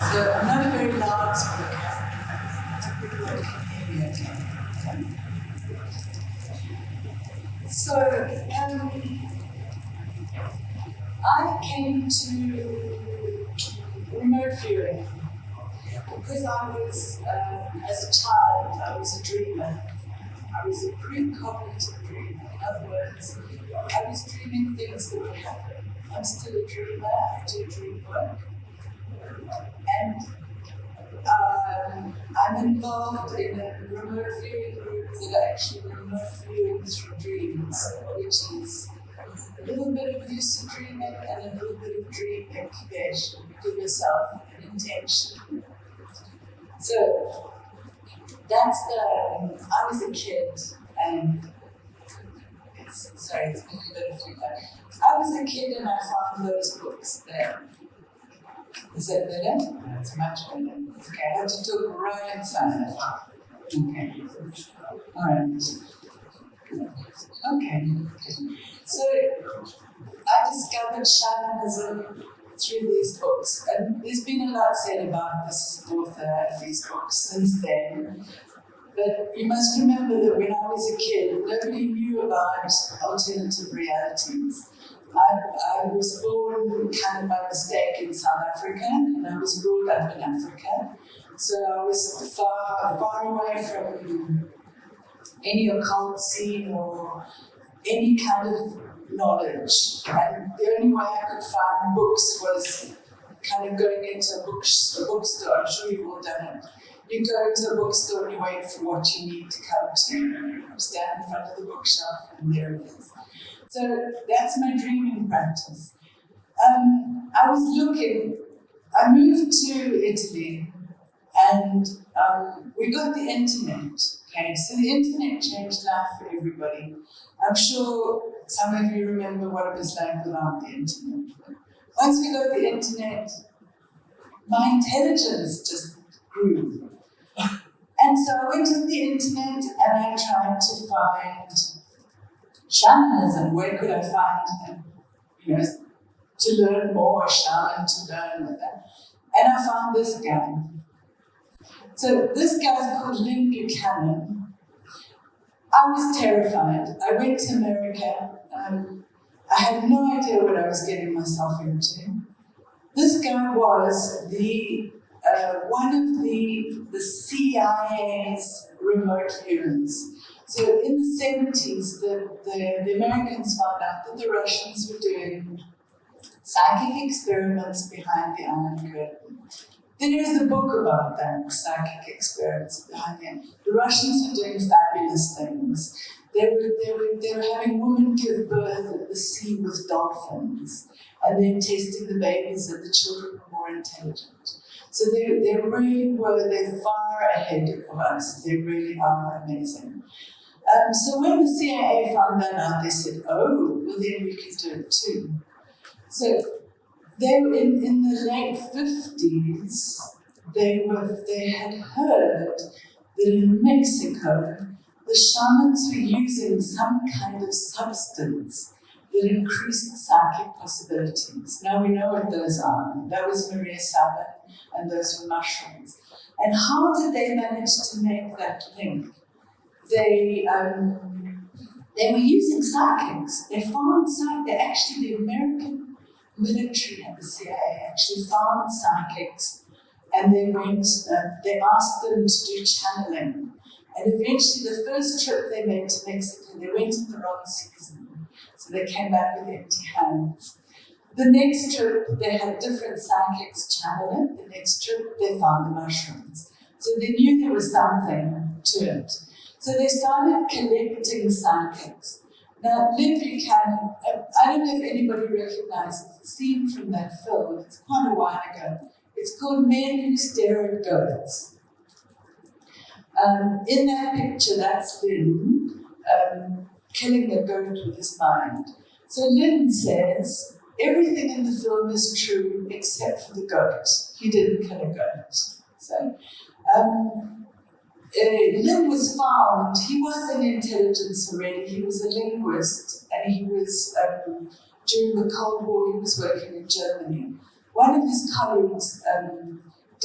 So I'm not a very loud speaker. Hopefully you can hear me okay. So I came to remote viewing because I was, as a child, I was a dreamer. I was a precognitive dreamer. In other words, I was dreaming things that would happen. I'm still a dreamer. I do dream work. And I'm involved in a remote viewing group that are actually remote viewing through dreams, which is a little bit of lucid dreaming and a little bit of dream incubation. You give yourself an intention. So that's I was a kid and it's been a bit of feedback. I was a kid and I found those books there. Is that better? That's much better. Okay, I have to talk right inside. Okay. All right. Okay. So I discovered shamanism through these books, and there's been a lot said about this author and these books since then. But you must remember that when I was a kid, nobody knew about alternative realities. I was born kind of by mistake in South Africa, and I was brought up in Africa. So I was far away from any occult scene or any kind of knowledge. And the only way I could find books was kind of going into a bookstore. I'm sure you've all done it. You go into a bookstore and you wait for what you need to come to. You stand in front of the bookshelf and there it is. So that's my dreaming practice. I moved to Italy and we got the internet. Okay, so the internet changed life for everybody. I'm sure some of you remember what it was like without the internet. Once we got the internet, my intelligence just grew. And so I went to the internet and I tried to find shamanism. Where could I find, to learn more, a shaman to learn with that? And I found this guy. So this guy's called Lyn Buchanan. I was terrified. I went to America. I had no idea what I was getting myself into. This guy was one of the CIA's remote viewers. So in the 70s, the Americans found out that the Russians were doing psychic experiments behind the Iron Curtain. There is a book about that, psychic experiments behind the Iron Curtain. The Russians were doing fabulous things. They were having women give birth at the sea with dolphins, and then testing the babies, and the children were more intelligent. So they really were, they're far ahead of us. They really are amazing. So when the CIA found that out, they said, oh, well then we can do it too. So they were in the late 50s, they had heard that in Mexico, the shamans were using some kind of substance that increased psychic possibilities. Now we know what those are. That was Maria Saba, and those were mushrooms. And how did they manage to make that link? They were using psychics. They found the American military and the CIA actually found psychics, and they asked them to do channeling. And eventually, the first trip they made to Mexico, they went in the wrong season. So they came back with empty hands. The next trip, they had different psychics channel it. The next trip, they found the mushrooms. So they knew there was something to it. So they started collecting psychics. Now, Lyn Buchanan, I don't know if anybody recognizes the scene from that film. It's quite a while ago. It's called Men Who Stare at Goats. In that picture, that's Lyn killing a goat with his mind. So Lyn says, everything in the film is true except for the goat. He didn't kill a goat. So Lyn was found, he was in intelligence already, he was a linguist, and he was, during the Cold War, he was working in Germany. One of his colleagues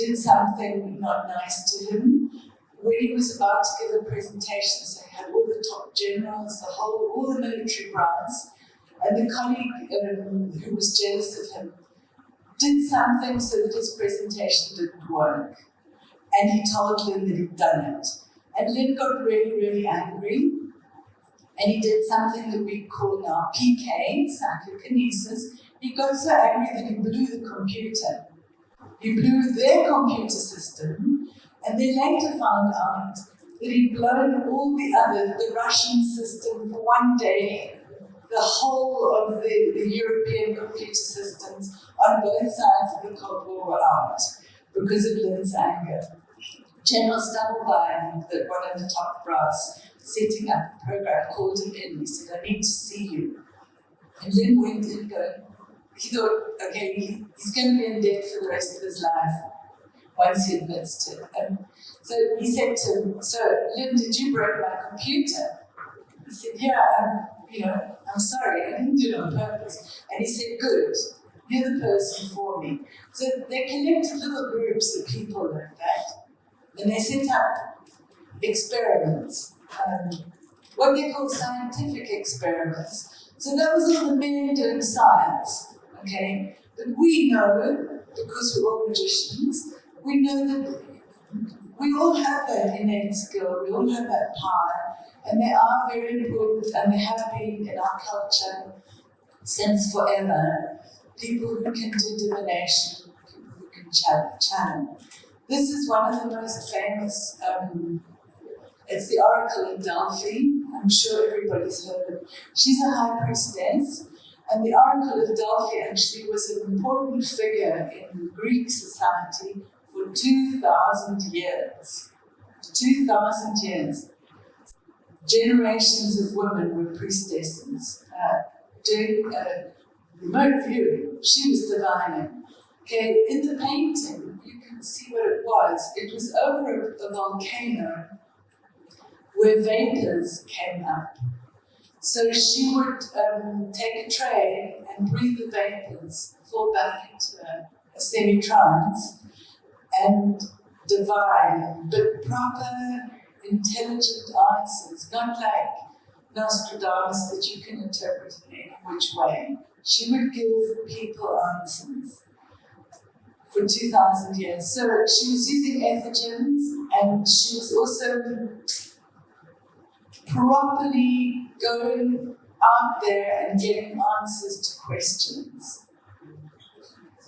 did something not nice to him when he was about to give a presentation. So he had all the top generals, all the military brass, and the colleague who was jealous of him did something so that his presentation didn't work. And he told Lyn that he'd done it. And Lyn got really, really angry. And he did something that we call now PK, psychokinesis. He got so angry that he blew the computer. He blew their computer system, and they later found out that he'd blown all the Russian system for one day. The whole of the European computer systems on both sides of the Cold War were out because of Lyn's anger. General Stubblebine, one of the top brass, setting up the program, called him in. He said, "I need to see you." And Lyn went in he thought, okay, he's going to be in debt for the rest of his life once he admits to it. And so he said to him, "So, Lyn, did you break my computer?" He said, "Yeah, I'm sorry, I didn't do it on purpose." And he said, "Good, you're the person for me." So they collected little groups of people like that, and they set up experiments, what they call scientific experiments. So that was all the men doing science, okay? But we know, because we're all magicians, we know that we all have that innate skill, we all have that power, and they are very important, and they have been in our culture since forever. People who can do divination, people who can channel. This is one of the most famous, it's the Oracle in Delphi. I'm sure everybody's heard of it. She's a high priestess, and the Oracle of Delphi actually was an important figure in Greek society for 2,000 years. 2,000 years. Generations of women were priestesses doing remote viewing. She was divining. Okay, in the painting, you can see what it was. It was over a volcano where vapors came up. So she would take a tray and breathe the vapors, fall back into a semi-trance, and divine, but proper, intelligent answers, not like Nostradamus that you can interpret in any which way. She would give people answers for 2,000 years. So she was using ethogens, and she was also properly going out there and getting answers to questions.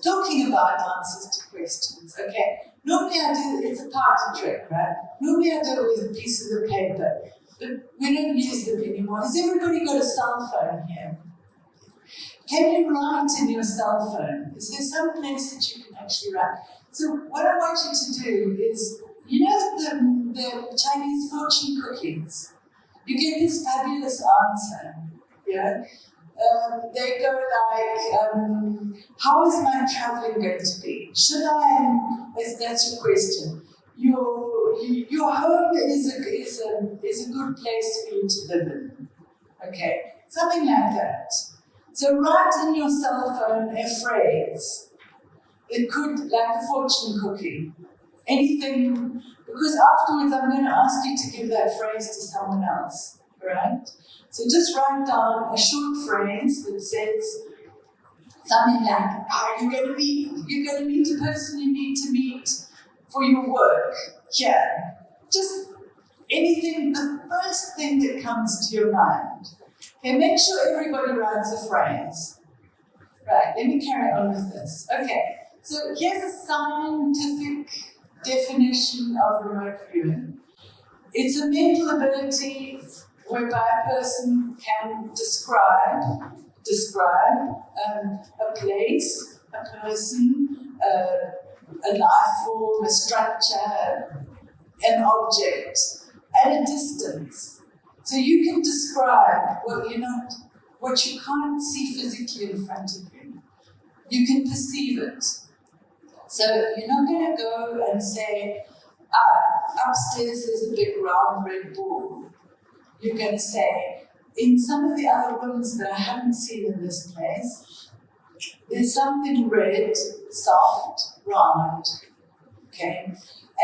Talking about answers to questions, okay. Normally I do, it's a party trick, right? Normally I do it with pieces of paper, but we don't use them anymore. Has everybody got a cell phone here? Can you write in your cell phone? Is there some place that you can actually write? So what I want you to do is, you know the Chinese fortune cookies? You get this fabulous answer, yeah? They go like, how is my traveling going to be? Should I, that's your question. Your home is a good place for you to live in, okay? Something like that. So write in your cell phone a phrase. It could, like a fortune cookie, anything, because afterwards I'm going to ask you to give that phrase to someone else, right? So just write down a short phrase that says something like, you're going to meet a person you need to meet for your work. Yeah, just anything, the first thing that comes to your mind. Okay, make sure everybody writes a phrase. Right, let me carry on with this. Okay, so here's a scientific definition of remote viewing. It's a mental ability whereby a person can describe a place, a person, a life form, a structure, an object at a distance. So you can describe what you can't see physically in front of you. You can perceive it. So you're not going to go and say, upstairs there's a big round red ball. You're going to say, in some of the other rooms that I haven't seen in this place, there's something red, soft, round. okay?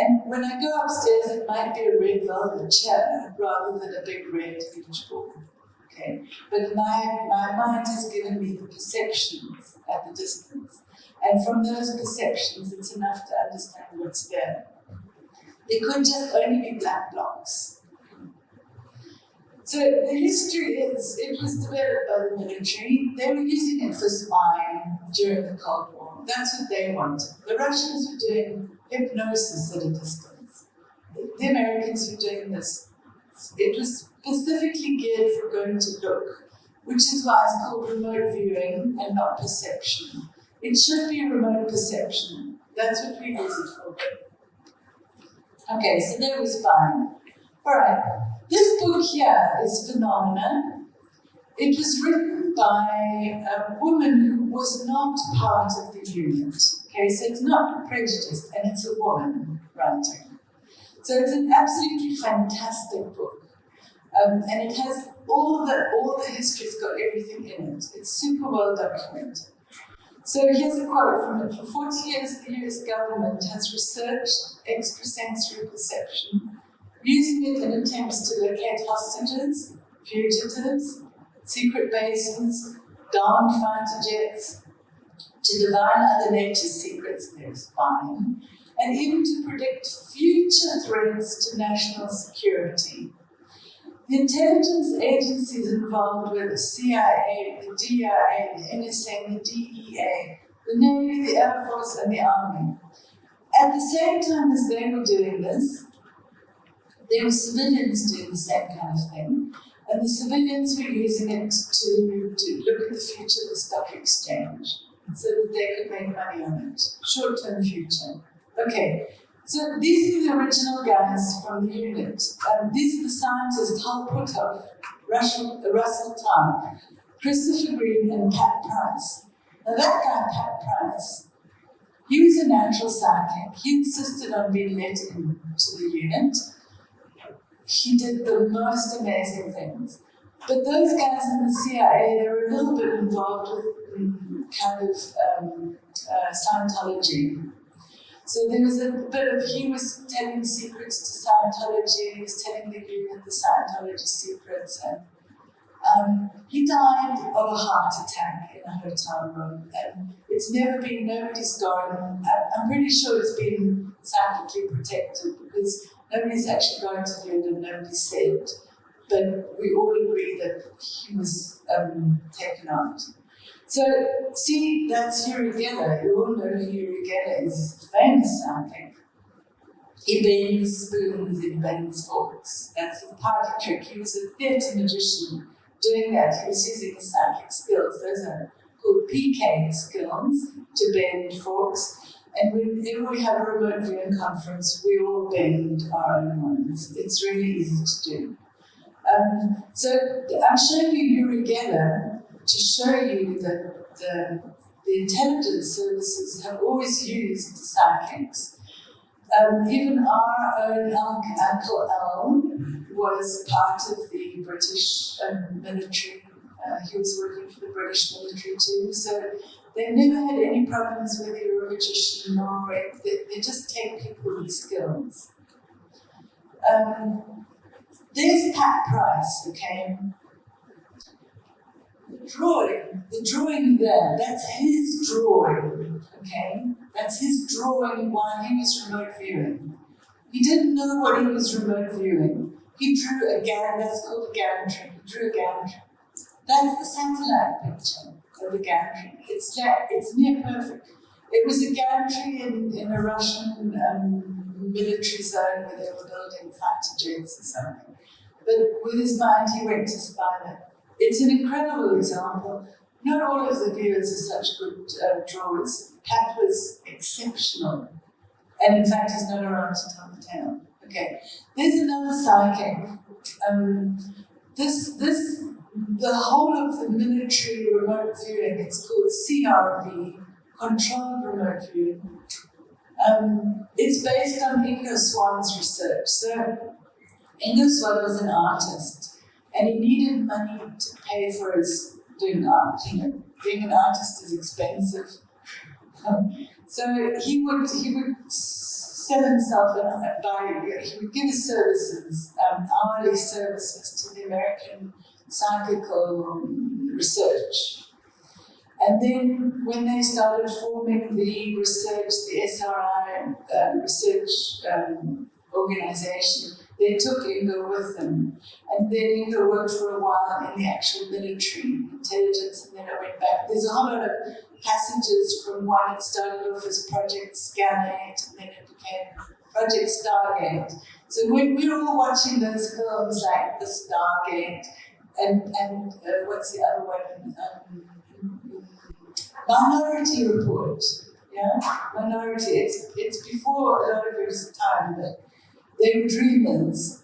And when I go upstairs, it might be a red velvet chair rather than a big red beach ball, okay? But my mind has given me the perceptions at the distance. And from those perceptions, it's enough to understand what's there. There could just only be black blocks. So the history is, it was developed by the military. They were using it for spying during the Cold War. That's what they wanted. The Russians were doing hypnosis at a distance. The Americans were doing this. It was specifically geared for going to look, which is why it's called remote viewing and not perception. It should be remote perception. That's what we use it for. Okay, so there was spying. All right. This book here is Phenomena. It was written by a woman who was not part of the unit. Okay, so it's not prejudiced, and it's a woman writing. So it's an absolutely fantastic book. And it has all the history's got everything in it. It's super well documented. So here's a quote from it. For 40 years, the US government has researched extrasensory perception, using it in attempts to locate hostages, fugitives, secret bases, downed fighter jets, to divine other nature's secrets they're spying, and even to predict future threats to national security. The intelligence agencies involved were the CIA, the DIA, the NSA, the DEA, the Navy, the Air Force, and the Army. At the same time as they were doing this, there were civilians doing the same kind of thing, and the civilians were using it to look at the future of the stock exchange so that they could make money on it, short-term future. Okay, so these are the original guys from the unit. These are the scientists, Hal Puthoff, Russell Targ, Christopher Green, and Pat Price. Now that guy, Pat Price, he was a natural psychic. He insisted on being let into the unit. He did the most amazing things. But those guys in the CIA, they were a little bit involved with kind of Scientology. So there was a bit of, he was telling secrets to Scientology, he was telling the unit the Scientology secrets, and he died of a heart attack in a hotel room. And it's never been, nobody's gone, I'm pretty sure it's been psychically protected because nobody's actually gone to the unit and nobody said, but we all agree that he was taken out. So, see, that's Uri Geller. You all know who Uri Geller is. He's a famous psychic. He bends spoons, he bends forks. That's his party trick. He was a theatre magician doing that. He was using his psychic skills. Those are called PK skills, to bend forks. And whenever we have a remote viewing conference, we all bend our own ones. It's really easy to do. So I'm showing you Uri Geller to show you that the intelligence services have always used psychics. Even our own Uncle Al was part of the British military. He was working for the British military too. So they've never had any problems whether you're a magician or they just take people with skills. There's Pat Price, okay? The drawing there, that's his drawing, okay? That's his drawing while he was remote viewing. He didn't know what he was remote viewing. He drew a gantry, that's called a gantry. He drew a gantry. That's the satellite picture of the gantry. It's near perfect. It was a gantry in a Russian military zone where they were building fighter jets or something. But with his mind, he went to spy that. It's an incredible example. Not all of the viewers are such good drawers. Pat was exceptional. And in fact, he's not around to tell the tale. Okay, there's another psychic. The whole of the military remote viewing, it's called CRV, Controlled Remote Viewing. It's based on Ingo Swan's research. So Ingo Swan was an artist. And he needed money to pay for his doing art. You know, being an artist is expensive. So he would set himself he would give his services, hourly services to the American Psychical Research. And then when they started forming the research, the SRI research organization, they took Ingo with them. And then Ingo worked for a while in the actual military intelligence, and then it went back. There's a whole lot of passages from one. It started off as Project Scanate, and then it became Project Stargate. So when we were all watching those films like The Stargate, and what's the other one? Minority Report. Yeah, Minority. It's before a lot of your time, but they were dreamers.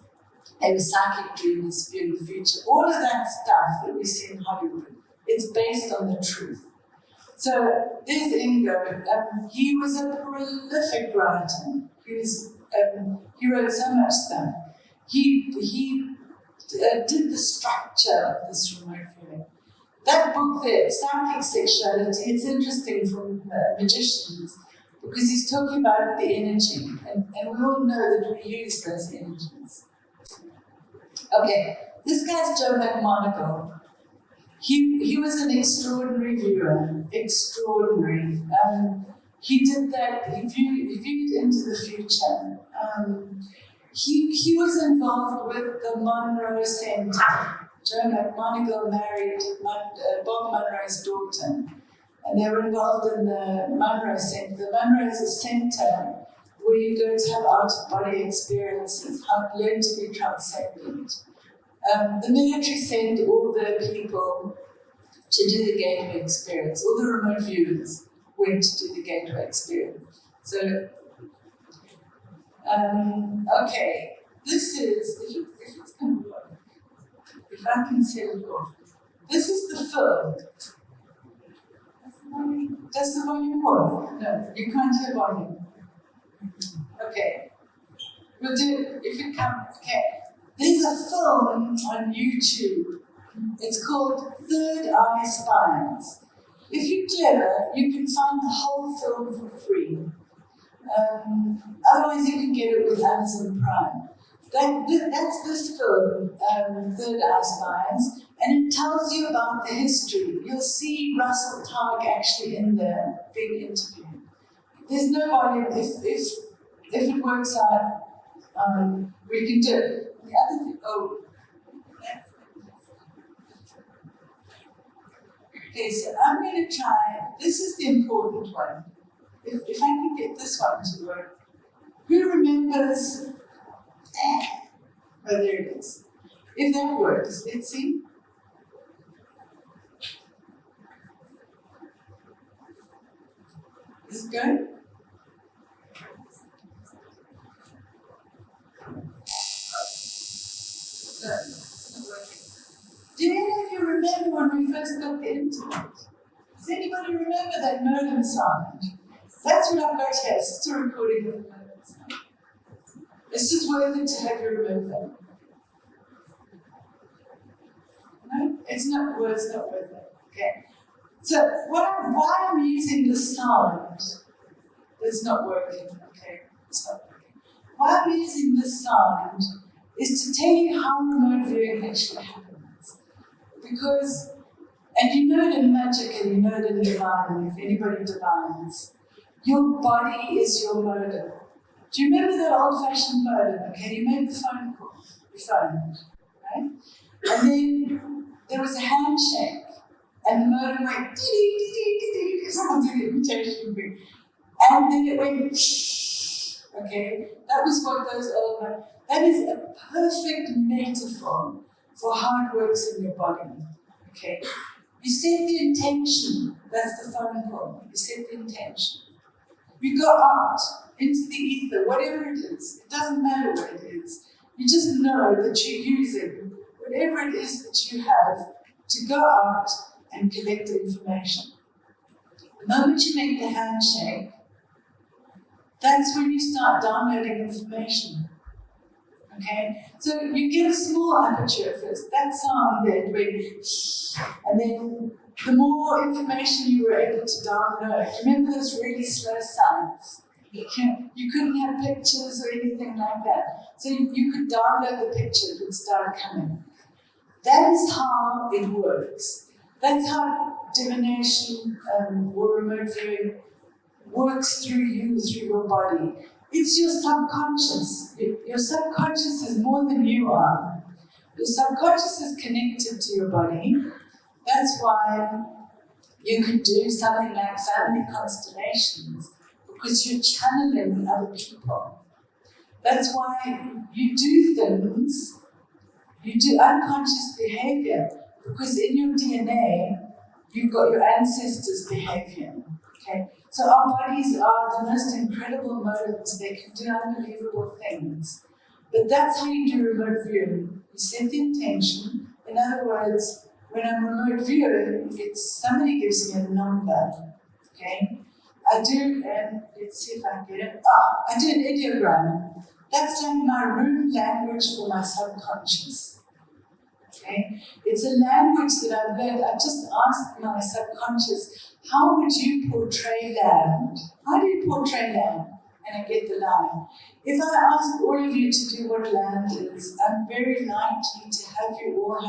They were psychic dreamers viewing the future. All of that stuff that we see in Hollywood, it's based on the truth. So there's Ingo. He was a prolific writer. He wrote so much stuff. He did the structure of this remote viewing. That book there, Psychic Sexuality, it's interesting from magicians because he's talking about the energy, and we all know that we use those energies. Okay, this guy's Joe McMonagle. He was an extraordinary viewer, extraordinary. He did that, he viewed into the future. He was involved with the Monroe Center. Joe McMonagle married Bob Monroe's daughter, and they were involved in the Monroe Center. The Monroe is a center where you go to have out-of-body experiences, learn to be transcendent. The military sent all the people to do the gateway experience. All the remote viewers went to do the gateway experience. So, okay, this is, if it's going to work, if I can set it off. This is the film. Does the volume work? No, you can't hear volume. Okay. We'll do, if it comes, okay. There's a film on YouTube. It's called Third Eye Spies. If you're clever, you can find the whole film for free. Otherwise, you can get it with Amazon Prime. That's this film, Third Eye Spies, and it tells you about the history. You'll see Russell Targ actually in there being interviewed. There's no volume. If it works out, we can do it. The other thing, okay, so I'm going to try, this is the important one. If I can get this one to work. Who remembers? Oh, there it is. If that works, let's see. Is it going? Do any of you remember when we first got the internet? Does anybody remember that modem sound? That's what I've got here. It's just a recording of the modem sound. It's just worth it to have you remember. No? It's not worth it. Okay. So why I'm using the sound that's not working, okay? It's not working. Why I'm using the sound is to tell you how remote viewing actually happens. Because, and you know it in magic and you know it in divine, if anybody divines, your body is your modem. Do you remember that old-fashioned modem? Okay, you made the phone call, your phone, right? And then there was a handshake, and the modem went dee-dee-dee-dee-dee-dee, someone did the imitation thing. And then it went shh, okay? That was what those old modems, that is a perfect metaphor for how it works in your body, okay? You set the intention, that's the phone call, you set the intention. You go out into the ether, whatever it is, it doesn't matter what it is. You just know that you're using whatever it is that you have to go out and collect information. The moment you make the handshake, that's when you start downloading information. Okay? So you get a small aperture first, that sound there, and then the more information you were able to download, remember those really slow sounds? You couldn't have pictures or anything like that. So you could download the picture, it would start coming. That is how it works. That's how divination or remote viewing works through you, through your body. It's your subconscious. Your subconscious is more than you are. Your subconscious is connected to your body. That's why you can do something like Family Constellations, because you're channeling other people. That's why you do things, you do unconscious behavior, because in your DNA, you've got your ancestors' behavior. Okay? So our bodies are the most incredible modes. They can do unbelievable things. But that's how you do remote viewing. You set the intention. In other words, when I'm remote viewing, it's somebody gives me a number. Okay? I do, and let's see if I can get it. I do an ideogram. That's like my root language for my subconscious. Okay? It's a language that I've learned. I just asked my subconscious, how would you portray land? How do you portray land? And I get the line. If I ask all of you to do what land is, I'm very likely to have you all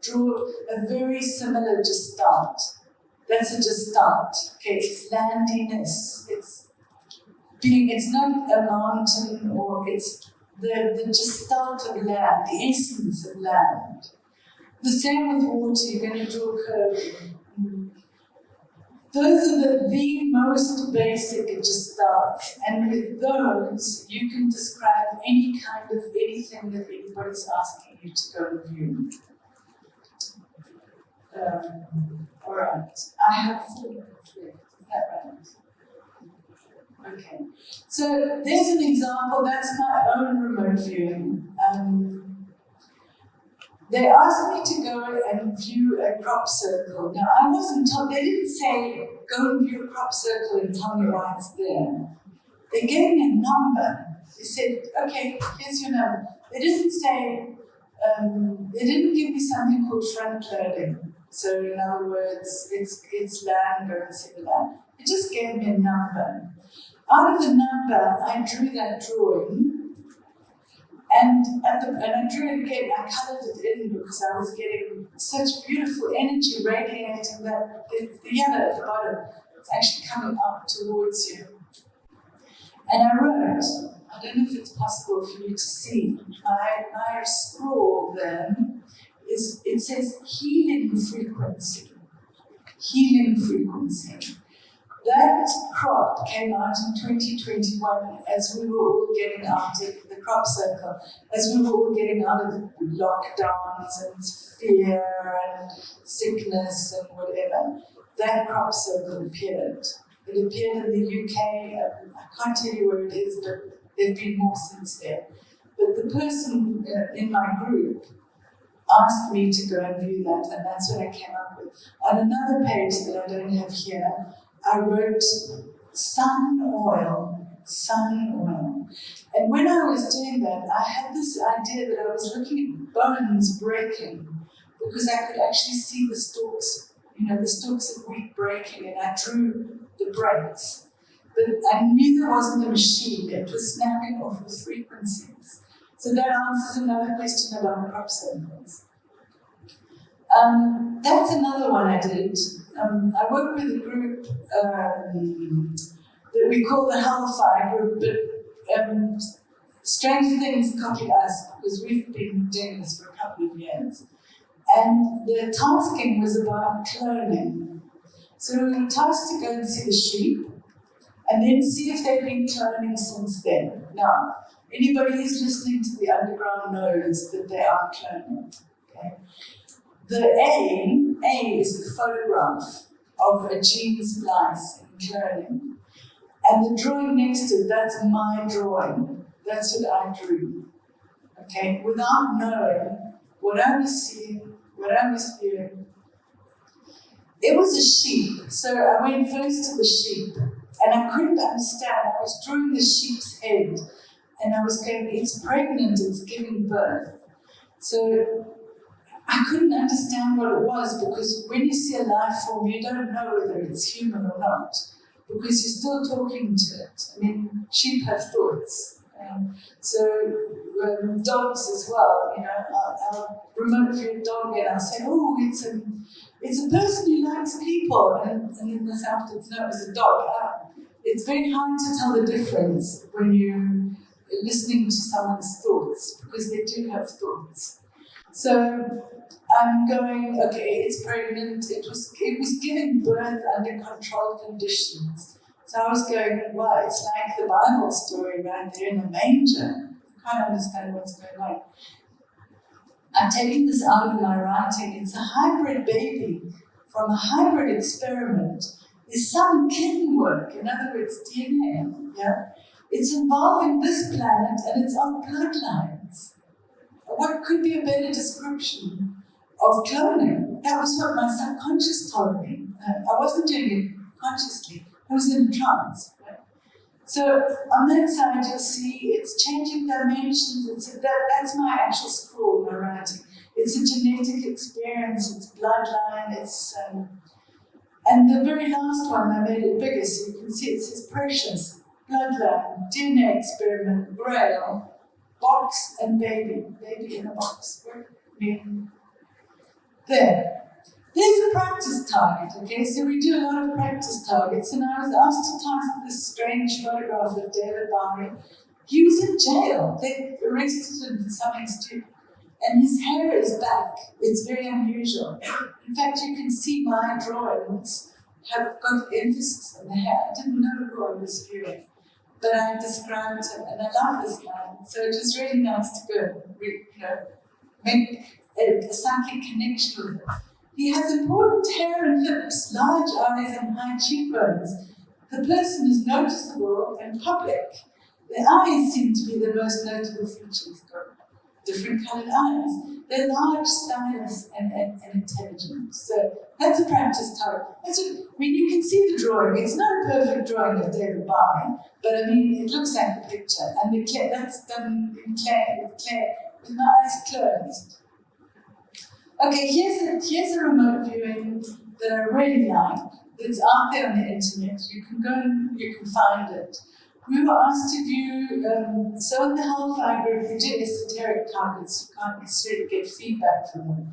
draw a very similar gestalt. That's a gestalt. Okay, it's landiness. It's not a mountain, or it's the gestalt of land, the essence of land. The same with water, you're going to draw a curve. Those are the most basic gestalts, and with those, you can describe any kind of anything that anybody's asking you to go and view. All right, I have 4 minutes left, is that right? Okay, so there's an example, that's my own remote viewing. They asked me to go and view a crop circle. Now, I wasn't told, they didn't say, go and view a crop circle and tell me why it's there. They gave me a number. They said, okay, here's your number. They didn't say, they didn't give me something called front loading. So, in other words, it's land, go and see the land. It just gave me a number. Out of the number, I drew that drawing. And I drew it again, I coloured it in because I was getting such beautiful energy radiating that the yellow at the bottom is actually coming up towards you. And I wrote, I don't know if it's possible for you to see, my scroll there it says healing frequency. Healing frequency. That crop came out in 2021 as we were all getting out of the crop circle, as we were all getting out of lockdowns and fear and sickness and whatever. That crop circle appeared. It appeared in the UK. I can't tell you where it is, but there have been more since then. But the person in my group asked me to go and view that, and that's what I came up with. On another page that I don't have here, I wrote sun oil. And when I was doing that, I had this idea that I was looking at bones breaking, because I could actually see the stalks, the stalks of wheat breaking, and I drew the breaks. But I knew there wasn't a machine, it was snapping off the frequencies. So that answers another question about crop circles. That's another one I did. I work with a group that we call the Hellfire Group, but Strange Things copied us because we've been doing this for a couple of years. And the tasking was about cloning. So we were tasked to go and see the sheep and then see if they've been cloning since then. Now, anybody who's listening to the underground knows that they are cloning. Okay? The A is the photograph of a gene splice in cloning. And the drawing next to it, that's my drawing. That's what I drew. Okay? Without knowing what I was seeing, what I was hearing. It was a sheep. So I went first to the sheep. And I couldn't understand. I was drawing the sheep's head. And I was going, it's pregnant, it's giving birth. So I couldn't understand what it was, because when you see a life form, you don't know whether it's human or not. because you're still talking to it. I mean, sheep have thoughts. Dogs as well, you know, I'll remote view a dog and I'll say, oh, it's a person who likes people, and then this afterwards, no, it's a dog. It's very hard to tell the difference when you're listening to someone's thoughts, because they do have thoughts. So I'm going, okay, it's pregnant, it was giving birth under controlled conditions. So I was going, wow, it's like the Bible story right there in the manger. I can't understand what's going on. I'm taking this out of my writing. It's a hybrid baby from a hybrid experiment. There's some kin work, in other words, DNA. Yeah? It's involving this planet and it's on bloodlines. What could be a better description of cloning? That was what my subconscious told me. I wasn't doing it consciously. I was in a trance. Right? So on that side, you'll see it's changing dimensions. That's my actual scroll, my writing. It's a genetic experience. It's bloodline. And the very last one, I made it bigger so you can see it says precious, bloodline, DNA experiment, grail, box and baby in a box. There. There's a practice target, okay? So we do a lot of practice targets, and I was asked to task this strange photograph of David Bowie. He was in jail. They arrested him for something stupid. And his hair is back. It's very unusual. In fact, you can see my drawings have got emphasis on the hair. I didn't know who I was viewing, but I described him, and I love this man. So it was really nice to go and make a psychic connection with him. He has important hair and lips, large eyes and high cheekbones. The person is noticeable and public. The eyes seem to be the most notable feature. He's got different coloured eyes. They're large, stylish, and intelligent. So that's a practice target. You can see the drawing. It's not a perfect drawing of David Bowie, but I mean, it looks like a picture. And the clay, that's done in clay, with my eyes closed. Okay, here's a remote viewing that I really like. It's out there on the internet. You can go and you can find it. We were asked to view, so in the Hellfire group, we do esoteric targets. You can't necessarily get feedback from them.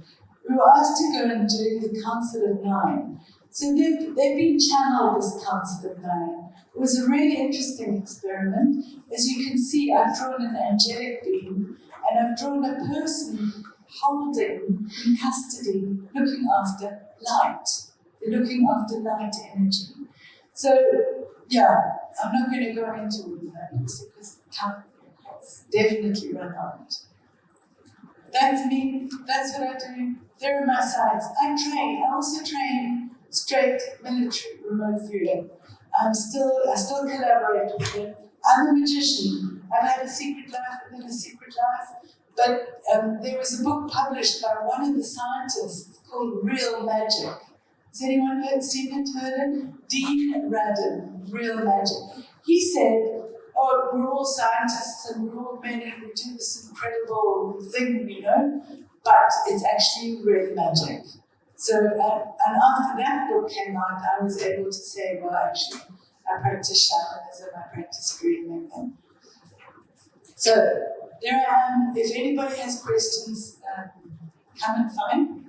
We were asked to go and do the Council of Nine. So they've been channeled, this Council of Nine. It was a really interesting experiment. As you can see, I've drawn an angelic being, and I've drawn a person holding in custody, looking after light. They're looking after light energy. So, yeah, I'm not going to go into all of that because time has definitely run out. That's me, that's what I do. There are my sides. I also train straight military remote viewing. I still collaborate with them. I'm a magician. I've had a secret life within a secret life. But there was a book published by one of the scientists called Real Magic. Has anyone seen it, heard it? Dean Radin, Real Magic. He said, oh, we're all scientists and we're all men and we do this incredible thing, but it's actually real magic. So, and after that book came out, I was able to say, well, actually, I practice shamanism, I practice dreaming. So, there I am. If anybody has questions, come and find me.